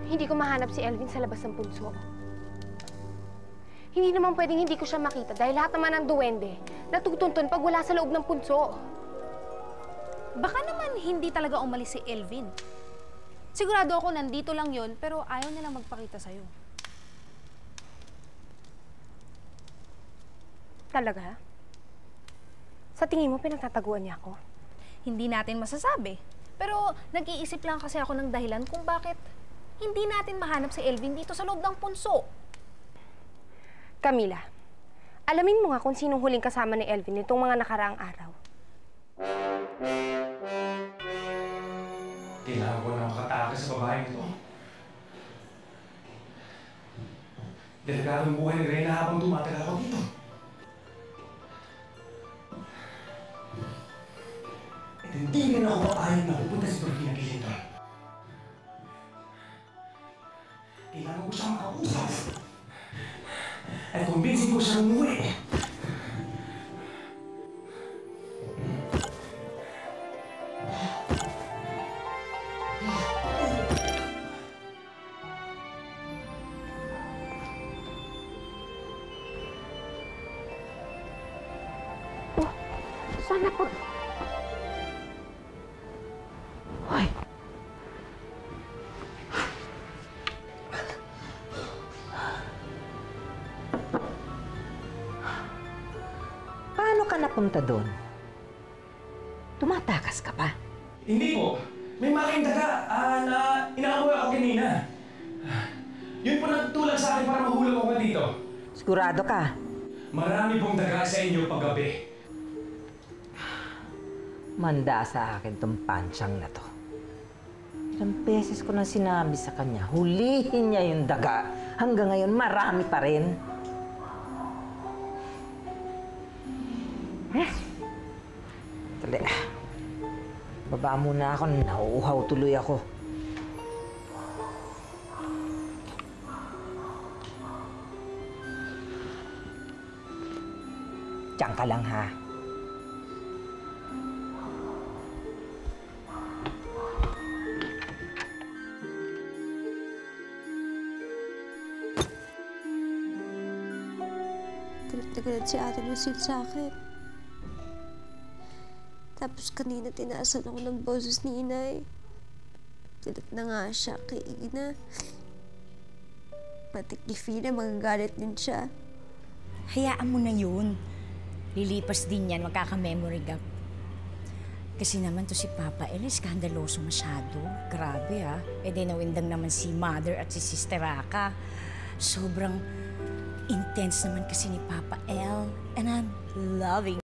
hindi ko mahanap si Elvin sa labas ng punso. Hindi naman pwedeng hindi ko siya makita dahil lahat naman ng duwende natutuntun pag wala sa loob ng punso. Baka naman hindi talaga umalis si Elvin. Sigurado ako nandito lang yon pero ayaw nilang magpakita sa'yo. Talaga? Sa tingin mo, pinagtataguan niya ako? Hindi natin masasabi. Pero nag-iisip lang kasi ako ng dahilan kung bakit hindi natin mahanap si Elvin dito sa loob ng punso. Camila, alamin mo nga kung sinong huling kasama ni Elvin nitong mga nakaraang araw. Kailangan ko na makatakas sa babaeng ito. Delikadong buhay ni Reyna habang tumatagal ako dito. At hindi rin ako papayag na pupunta si Dolphina dito. Kailangan ko siyang makausap. At kumbinsin ko siyang umuwi. Oh, sana po. Hoy. Paano ka napunta doon? Tumatakas ka pa? Hindi po. May malaking daga na inaamoy ako kanina. Yun po nagtulak sa akin para mahulog ako dito. Sigurado ka? Marami pong daga sa inyo paggabi. Manda sa akin tong pansyang na to. Ilang beses ko na sinabi sa kanya, hulihin niya yung daga. Hanggang ngayon, marami pa rin. Tali. Baba muna ako, nauuhaw tuloy ako. Diyan ka lang, ha? Galit na galit si Ate Lucille sa akin. Tapos kanina tinaasan ako ng boses ni Inay. Galit na nga siya kay Ina. Pati kay Fina, magagalit din siya. Hayaan mo na yun. Lilipas din yan, magkaka-memory gap. Kasi naman to si Papa El, skandaloso masyado. Grabe ah. E di nawindang naman si Mother at si Sister Raka. Sobrang intense naman kasi ni Papa El. And I'm loving